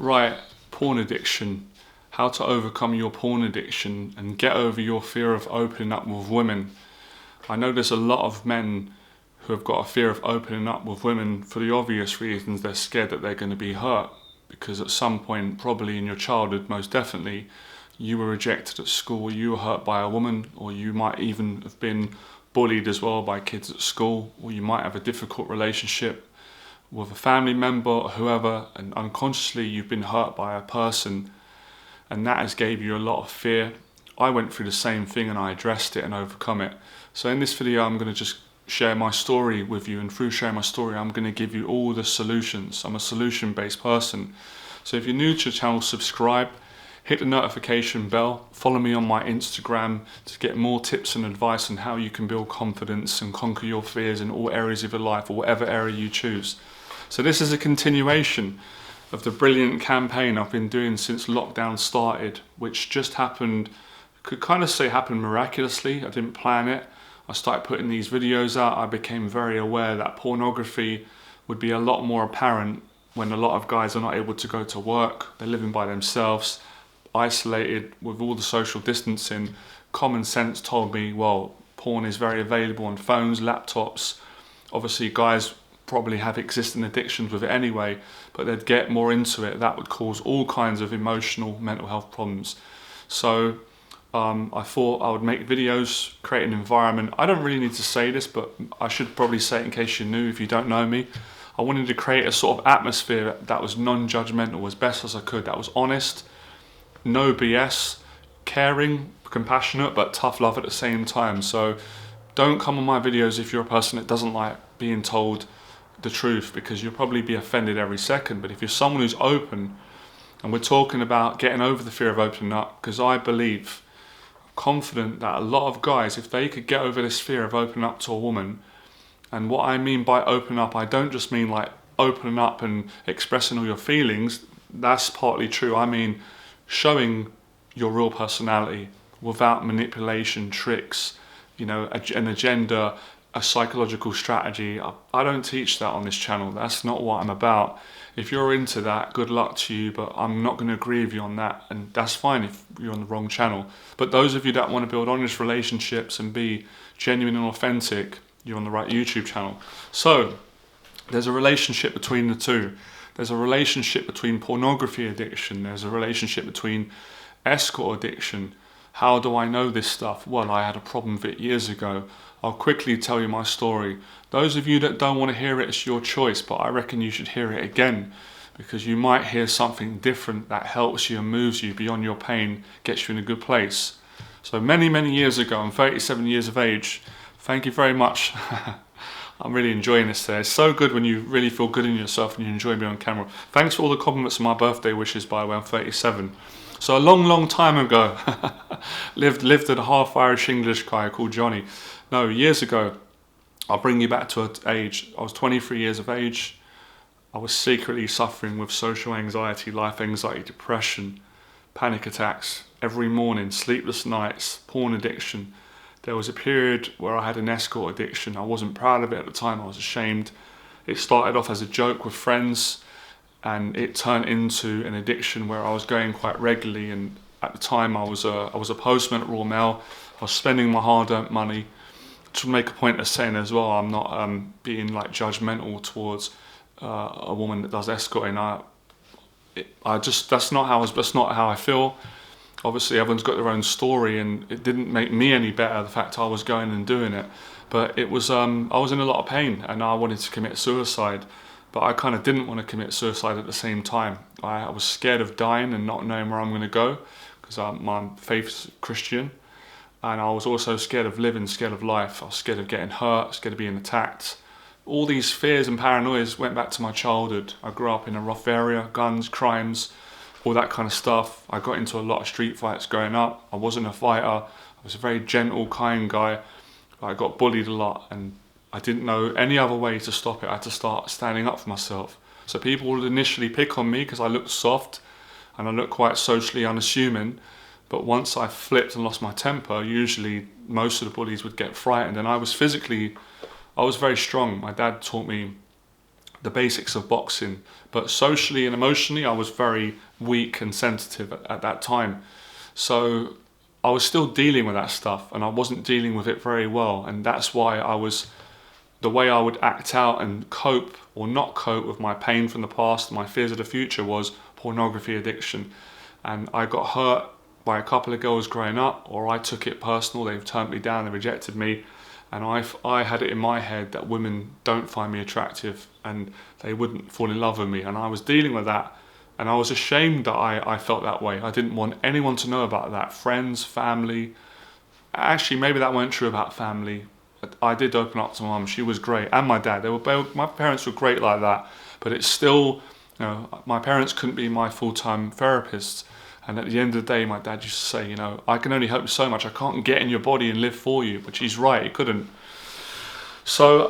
Right, porn addiction. How to overcome your porn addiction and get over your fear of opening up with women. I know there's a lot of men who have got a fear of opening up with women for the obvious reasons. They're scared that they're going to be hurt because at some point, probably in your childhood, most definitely, you were rejected at school, you were hurt by a woman, or you might even have been bullied as well by kids at school, or you might have a difficult relationship with a family member or whoever, and unconsciously you've been hurt by a person, and that has gave you a lot of fear. I went through the same thing and I addressed it and overcome it. So in this video I'm going to just share my story with you, and through sharing my story I'm going to give you all the solutions. I'm a solution based person. So if you're new to the channel, subscribe, hit the notification bell, follow me on my Instagram to get more tips and advice on how you can build confidence and conquer your fears in all areas of your life, or whatever area you choose. So this is a continuation of the brilliant campaign I've been doing since lockdown started, which just happened, could kind of say happened miraculously. I didn't plan it. I started putting these videos out. I became very aware that pornography would be a lot more apparent when a lot of guys are not able to go to work. They're living by themselves, isolated with all the social distancing. Common sense told me, well, porn is very available on phones, laptops. Obviously guys probably have existing addictions with it anyway, but they'd get more into it. That would cause all kinds of emotional, mental health problems. So I thought I would make videos, create an environment. I don't really need to say this, but I should probably say it in case you're new, if you don't know me. I wanted to create a sort of atmosphere that was non-judgmental as best as I could, that was honest, no BS, caring, compassionate, but tough love at the same time. So don't come on my videos if you're a person that doesn't like being told the truth, because you'll probably be offended every second. But if you're someone who's open, and we're talking about getting over the fear of opening up, because I believe, confident that a lot of guys, if they could get over this fear of opening up to a woman, and what I mean by open up, I don't just mean like opening up and expressing all your feelings. That's partly true. I mean showing your real personality without manipulation, tricks, you know, an agenda, a psychological strategy. I don't teach that on this channel. That's not what I'm about. If you're into that, good luck to you, but I'm not going to agree with you on that, and that's fine if you're on the wrong channel. But those of you that want to build honest relationships and be genuine and authentic, you're on the right YouTube channel. So there's a relationship between the two. There's a relationship between pornography addiction. There's a relationship between escort addiction. How do I know this stuff? Well, I had a problem with it years ago. I'll quickly tell you my story. Those of you that don't want to hear it, it's your choice, but I reckon you should hear it again, because you might hear something different that helps you and moves you beyond your pain, gets you in a good place. So many, many years ago, I'm 37 years of age. Thank you very much. I'm really enjoying this today. It's so good when you really feel good in yourself and you enjoy being on camera. Thanks for all the compliments on my birthday wishes, by the way. I'm 37. So a long, long time ago, lived with a half Irish English guy called Johnny. No, years ago, I'll bring you back to an age. I was 23 years of age. I was secretly suffering with social anxiety, life anxiety, depression, panic attacks every morning, sleepless nights, porn addiction. There was a period where I had an escort addiction. I wasn't proud of it at the time. I was ashamed. It started off as a joke with friends, and it turned into an addiction where I was going quite regularly. And at the time, I was a postman at Royal Mail. I was spending my hard-earned money. To make a point of saying as well, I'm not being like judgmental towards a woman that does escorting. That's not how I feel. Obviously, everyone's got their own story, and it didn't make me any better, the fact I was going and doing it. But it was, I was in a lot of pain, and I wanted to commit suicide. But I kind of didn't want to commit suicide at the same time. I was scared of dying and not knowing where I'm going to go, because my faith's Christian. And I was also scared of living, scared of life. I was scared of getting hurt, scared of being attacked. All these fears and paranoias went back to my childhood. I grew up in a rough area, guns, crimes, all that kind of stuff. I got into a lot of street fights growing up. I wasn't a fighter. I was a very gentle, kind guy. I got bullied a lot, and I didn't know any other way to stop it. I had to start standing up for myself. So people would initially pick on me because I looked soft and I looked quite socially unassuming. But once I flipped and lost my temper, usually most of the bullies would get frightened. And I was very strong. My dad taught me the basics of boxing. But socially and emotionally, I was very weak and sensitive at that time. So I was still dealing with that stuff, and I wasn't dealing with it very well. And that's why the way I would act out and cope or not cope with my pain from the past, my fears of the future, was pornography addiction. And I got hurt by a couple of girls growing up, or I took it personal. They've turned me down, they rejected me. And I had it in my head that women don't find me attractive and they wouldn't fall in love with me. And I was dealing with that. And I was ashamed that I felt that way. I didn't want anyone to know about that. Friends, family. Actually, maybe that weren't true about family. I did open up to Mum. She was great. And my dad. My parents were great like that. But it's still, my parents couldn't be my full-time therapists. And at the end of the day, my dad used to say, I can only help you so much. I can't get in your body and live for you. Which he's right, he couldn't. So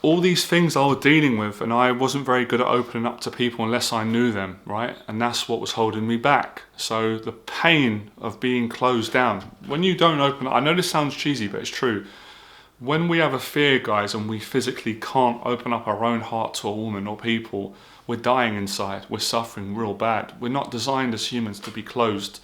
all these things I was dealing with, and I wasn't very good at opening up to people unless I knew them, right? And that's what was holding me back. So the pain of being closed down. When you don't open up, I know this sounds cheesy, but it's true. When we have a fear, guys, and we physically can't open up our own heart to a woman or people, we're dying inside. We're suffering real bad. We're not designed as humans to be closed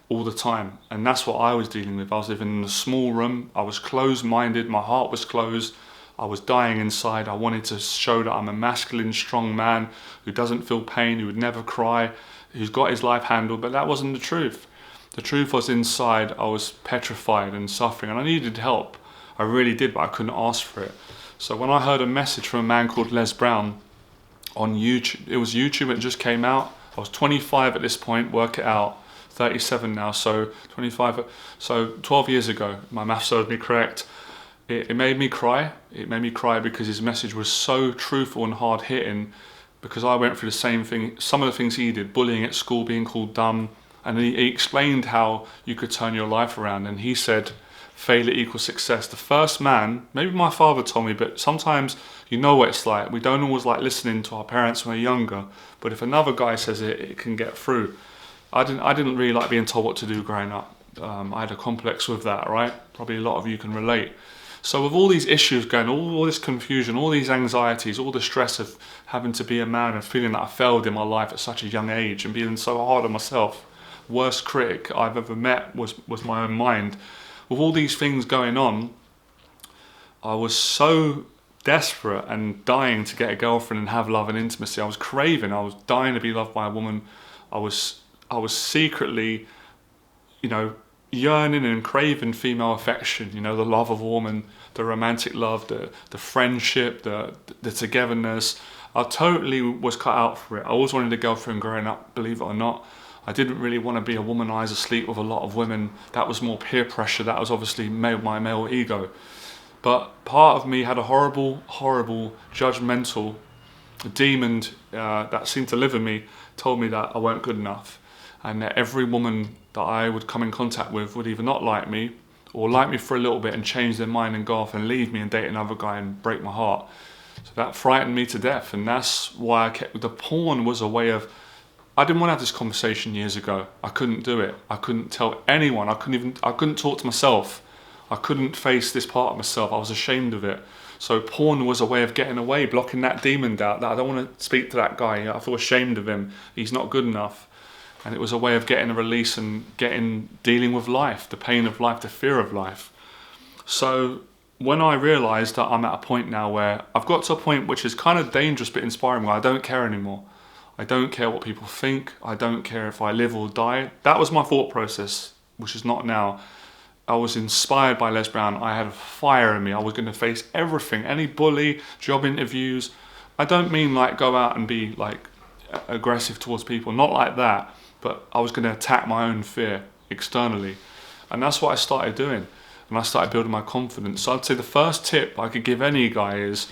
all the time. And that's what I was dealing with. I was living in a small room. I was closed-minded. My heart was closed. I was dying inside. I wanted to show that I'm a masculine, strong man who doesn't feel pain, who would never cry, who's got his life handled. But that wasn't the truth. The truth was inside. I was petrified and suffering, and I needed help. I really did, but I couldn't ask for it. So when I heard a message from a man called Les Brown on YouTube, it was YouTube, it just came out. I was 25 at this point, work it out, 37 now, so 25, so 12 years ago, my math served me correct. It made me cry. It made me cry because his message was so truthful and hard hitting, because I went through the same thing, some of the things he did, bullying at school, being called dumb, and he explained how you could turn your life around, and he said, failure equals success. The first man, maybe my father told me, but sometimes you know what it's like. We don't always like listening to our parents when we're younger, but if another guy says it, it can get through. I didn't really like being told what to do growing up. I had a complex with that, right? Probably a lot of you can relate. So with all these issues going, all this confusion, all these anxieties, all the stress of having to be a man and feeling that I failed in my life at such a young age and being so hard on myself, worst critic I've ever met was my own mind. With all these things going on, I was so desperate and dying to get a girlfriend and have love and intimacy. I was craving, I was dying to be loved by a woman. I was secretly, yearning and craving female affection, the love of a woman, the romantic love, the friendship, the togetherness. I totally was cut out for it. I always wanted a girlfriend growing up, believe it or not. I didn't really want to be a womanizer, sleep with a lot of women. That was more peer pressure. That was obviously my male ego. But part of me had a horrible, judgmental demon that seemed to live in me, told me that I weren't good enough. And that every woman that I would come in contact with would either not like me or like me for a little bit and change their mind and go off and leave me and date another guy and break my heart. So that frightened me to death. And that's why the porn was a way of, I didn't want to have this conversation years ago. I couldn't do it. I couldn't tell anyone. I couldn't talk to myself. I couldn't face this part of myself. I was ashamed of it. So porn was a way of getting away, blocking that demon out, that I don't want to speak to that guy. I feel ashamed of him. He's not good enough. And it was a way of getting a release and dealing with life, the pain of life, the fear of life. So when I realised that I'm at a point now where I've got to a point which is kind of dangerous but inspiring, where I don't care anymore. I don't care what people think. I don't care if I live or die. That was my thought process, which is not now. I was inspired by Les Brown. I had a fire in me. I was going to face everything, any bully, job interviews. I don't mean like go out and be like aggressive towards people, not like that, but I was going to attack my own fear externally. And that's what I started doing. And I started building my confidence. So I'd say the first tip I could give any guy is,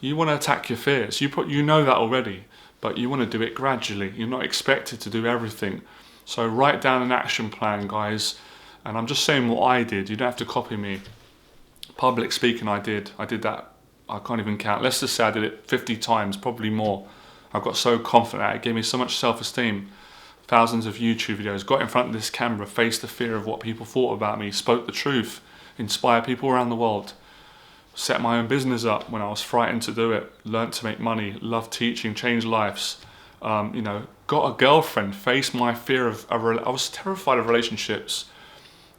you want to attack your fears. You know that already. But you want to do it gradually. You're not expected to do everything. So write down an action plan, guys. And I'm just saying what I did. You don't have to copy me. Public speaking, I did that. I can't even count. Let's just say I did it 50 times, probably more. I got so confident at it. It gave me so much self-esteem. Thousands of YouTube videos. Got in front of this camera, faced the fear of what people thought about me, spoke the truth, inspired people around the world. set my own business up when I was frightened to do it, learnt to make money, loved teaching, changed lives, got a girlfriend, faced my fear of, I was terrified of relationships,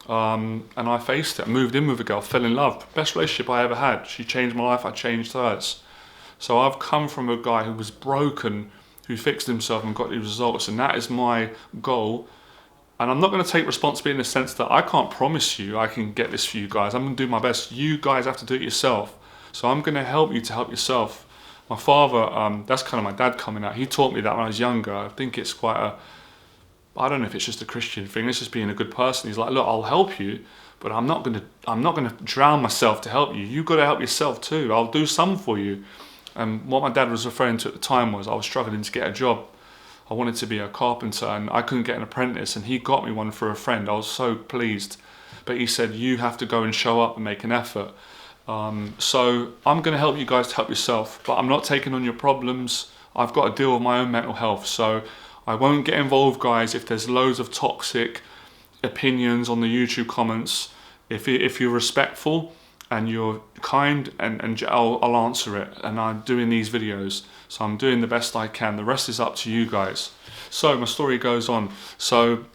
and I faced it. I moved in with a girl, fell in love, best relationship I ever had. She changed my life, I changed hers. So I've come from a guy who was broken, who fixed himself and got these results, and that is my goal. And I'm not going to take responsibility in the sense that I can't promise you I can get this for you guys. I'm going to do my best. You guys have to do it yourself. So I'm going to help you to help yourself. My father, that's kind of my dad coming out. He taught me that when I was younger. I think it's I don't know if it's just a Christian thing. It's just being a good person. He's like, look, I'll help you, but I'm not going to drown myself to help you. You've got to help yourself too. I'll do some for you. And what my dad was referring to at the time was I was struggling to get a job. I wanted to be a carpenter and I couldn't get an apprentice, and he got me one for a friend. I was so pleased. But he said, you have to go and show up and make an effort. So I'm going to help you guys to help yourself, but I'm not taking on your problems. I've got to deal with my own mental health. So I won't get involved, guys, if there's loads of toxic opinions on the YouTube comments. If you're respectful and you're kind, and I'll answer it. And I'm doing these videos, so I'm doing the best I can. The rest is up to you guys. So my story goes on. So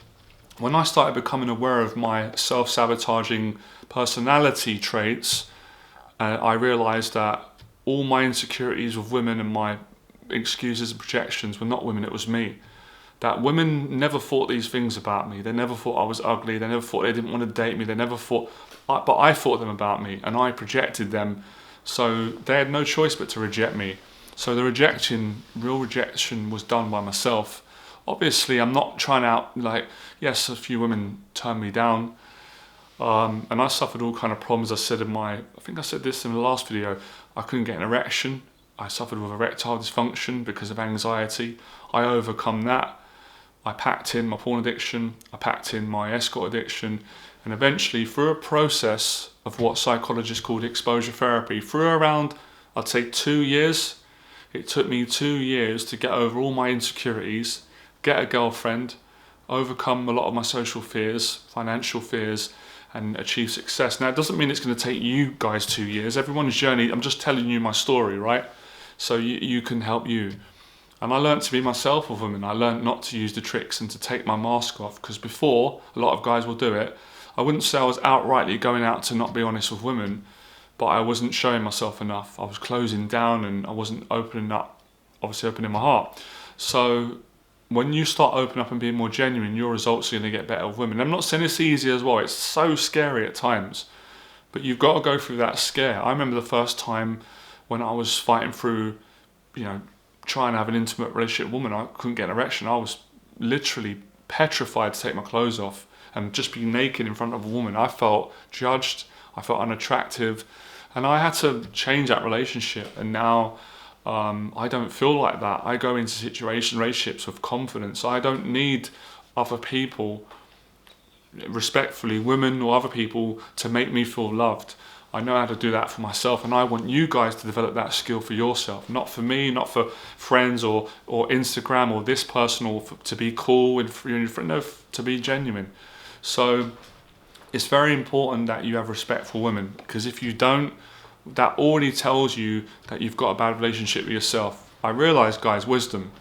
when I started becoming aware of my self-sabotaging personality traits, I realized that all my insecurities with women and my excuses and projections were not women, it was me. That women never thought these things about me. They never thought I was ugly. They never thought they didn't want to date me. They never thought, but I thought them about me, and I projected them. So they had no choice but to reject me. So the real rejection was done by myself. Obviously, I'm not trying out, yes, a few women turned me down. And I suffered all kind of problems. I think I said this in the last video, I couldn't get an erection. I suffered with erectile dysfunction because of anxiety. I overcome that. I packed in my porn addiction, I packed in my escort addiction, and eventually through a process of what psychologists called exposure therapy, through around, I'd say 2 years, it took me 2 years to get over all my insecurities, get a girlfriend, overcome a lot of my social fears, financial fears, and achieve success. Now, it doesn't mean it's going to take you guys 2 years. Everyone's journey, I'm just telling you my story, right? So you can help you. And I learned to be myself with women. I learned not to use the tricks and to take my mask off, because before, a lot of guys will do it. I wouldn't say I was outrightly going out to not be honest with women, but I wasn't showing myself enough. I was closing down and I wasn't opening up, obviously opening my heart. So when you start opening up and being more genuine, your results are going to get better with women. I'm not saying it's easy as well. It's so scary at times, but you've got to go through that scare. I remember the first time when I was fighting through, trying to have an intimate relationship with a woman, I couldn't get an erection. I was literally petrified to take my clothes off and just be naked in front of a woman. I felt judged, I felt unattractive, and I had to change that relationship. And now I don't feel like that. I go into relationships with confidence. I don't need other people, respectfully, women or other people, to make me feel loved. I know how to do that for myself, and I want you guys to develop that skill for yourself. Not for me, not for friends or Instagram or this person, or to be cool and to be genuine. So it's very important that you have respect for women, because if you don't, that already tells you that you've got a bad relationship with yourself. I realise, guys, wisdom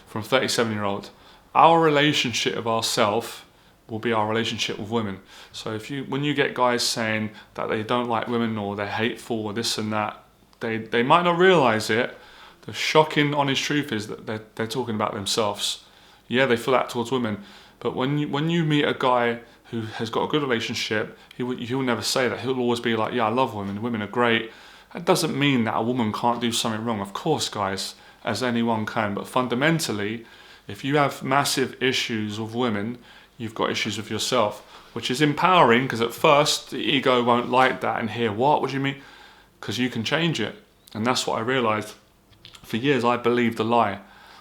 from a 37-year-old. Our relationship with ourselves will be our relationship with women. So when you get guys saying that they don't like women or they're hateful or this and that, they might not realise it. The shocking, honest truth is that they're talking about themselves. Yeah, they feel that towards women, but when you meet a guy who has got a good relationship, he'll never say that. He'll always be like, yeah, I love women. Women are great. That doesn't mean that a woman can't do something wrong. Of course, guys, as anyone can. But fundamentally, if you have massive issues with women, you've got issues with yourself, which is empowering, because at first the ego won't like that and hear, what do you mean? Because you can change it. And that's what I realized. For years I believed a lie.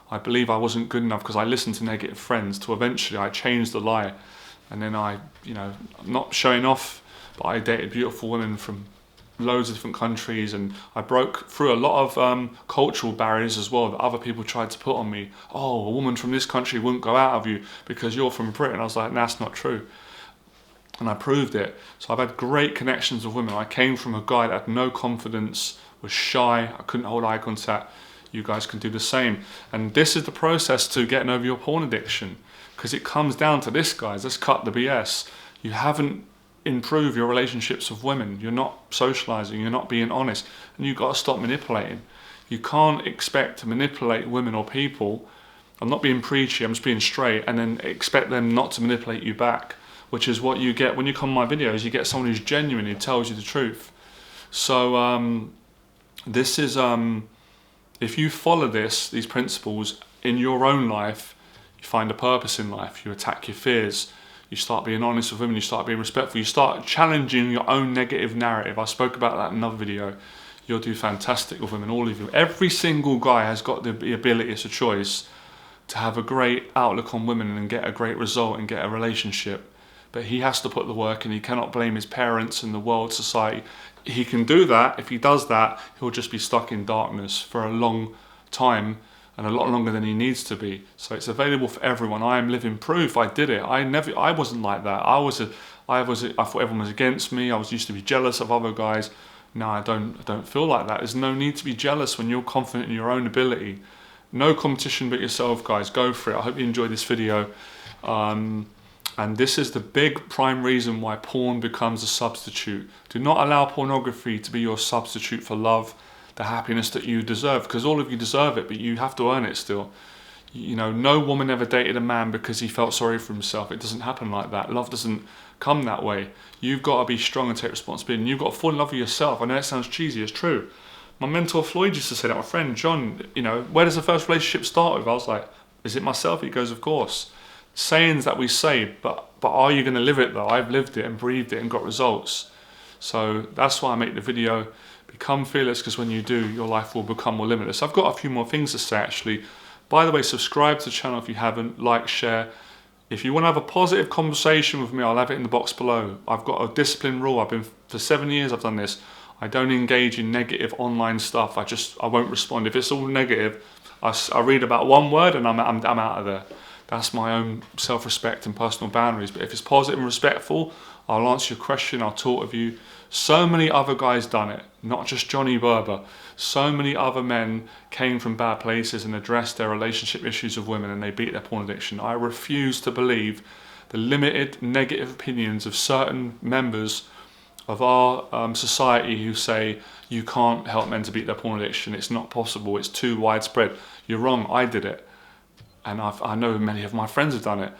I believe I wasn't good enough because I listened to negative friends, to eventually I changed the lie. And then I'm not showing off, but I dated beautiful women from loads of different countries, and I broke through a lot of cultural barriers as well that other people tried to put on me. Oh, a woman from this country wouldn't go out of you because you're from Britain. I was like, that's not true. and I proved it. So I've had great connections with women. I came from a guy that had no confidence, was shy, I couldn't hold eye contact. You guys can do the same. And this is the process to getting over your porn addiction, because it comes down to this, guys. Let's cut the BS. You haven't improved your relationships with women. You're not socializing, you're not being honest, and you've got to stop manipulating. You can't expect to manipulate women or people. I'm not being preachy, I'm just being straight, and then expect them not to manipulate you back, which is what you get when you come on my videos. You get someone who's genuine, who tells you the truth. So this is, if you follow these principles in your own life, you find a purpose in life, you attack your fears, you start being honest with women, you start being respectful, you start challenging your own negative narrative. I spoke about that in another video. You'll do fantastic with women, all of you. Every single guy has got the ability, it's a choice, to have a great outlook on women and get a great result and get a relationship. But he has to put the work in. He cannot blame his parents and the world, society. He can do that. If he does that, he'll just be stuck in darkness for a long time, and a lot longer than he needs to be. So it's available for everyone. I am living proof. I did it. I wasn't like that. I thought everyone was against me. I used to be jealous of other guys. No, I don't feel like that. There's no need to be jealous when you're confident in your own ability. No competition but yourself, guys. Go for it. I hope you enjoyed this video. And this is the big prime reason why porn becomes a substitute. Do not allow pornography to be your substitute for love, the happiness that you deserve, because all of you deserve it, but you have to earn it still. You know, no woman ever dated a man because he felt sorry for himself. It doesn't happen like that. Love doesn't come that way. You've got to be strong and take responsibility, and you've got to fall in love with yourself. I know it sounds cheesy, it's true. My mentor Floyd used to say that. My friend John, you know, where does the first relationship start with? I was like, is it myself? He goes, of course. Sayings that we say, but are you going to live it though? I've lived it and breathed it and got results. So that's why I make the video. Become fearless, because when you do, your life will become more limitless. I've got a few more things to say actually. By the way, subscribe to the channel if you haven't, like, share. If you want to have a positive conversation with me, I'll have it in the box below. I've got a discipline rule. For 7 years I've done this. I don't engage in negative online stuff. I won't respond. If it's all negative, I read about one word and I'm out of there. That's my own self-respect and personal boundaries. But if it's positive and respectful, I'll answer your question, I'll talk with you. So many other guys done it, not just Johnny Berber. So many other men came from bad places and addressed their relationship issues with women, and they beat their porn addiction. I refuse to believe the limited negative opinions of certain members of our society who say you can't help men to beat their porn addiction. It's not possible, it's too widespread. You're wrong, I did it. And I know many of my friends have done it.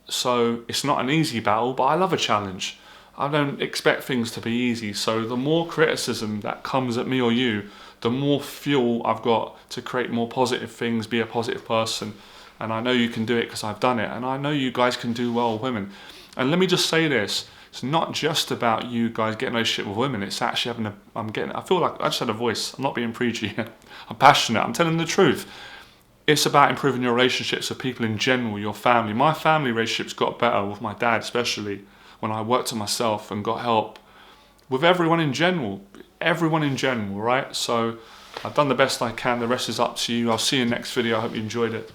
So it's not an easy battle, but I love a challenge. I don't expect things to be easy. So the more criticism that comes at me or you, the more fuel I've got to create more positive things, be a positive person. And I know you can do it because I've done it. And I know you guys can do well with women. And let me just say this. It's not just about you guys getting a relationship with women. It's actually I feel like I just had a voice. I'm not being preachy. I'm passionate. I'm telling the truth. It's about improving your relationships with people in general, your family. My family relationships got better with my dad, especially when I worked on myself and got help with everyone in general, right? So I've done the best I can. The rest is up to you. I'll see you in the next video. I hope you enjoyed it.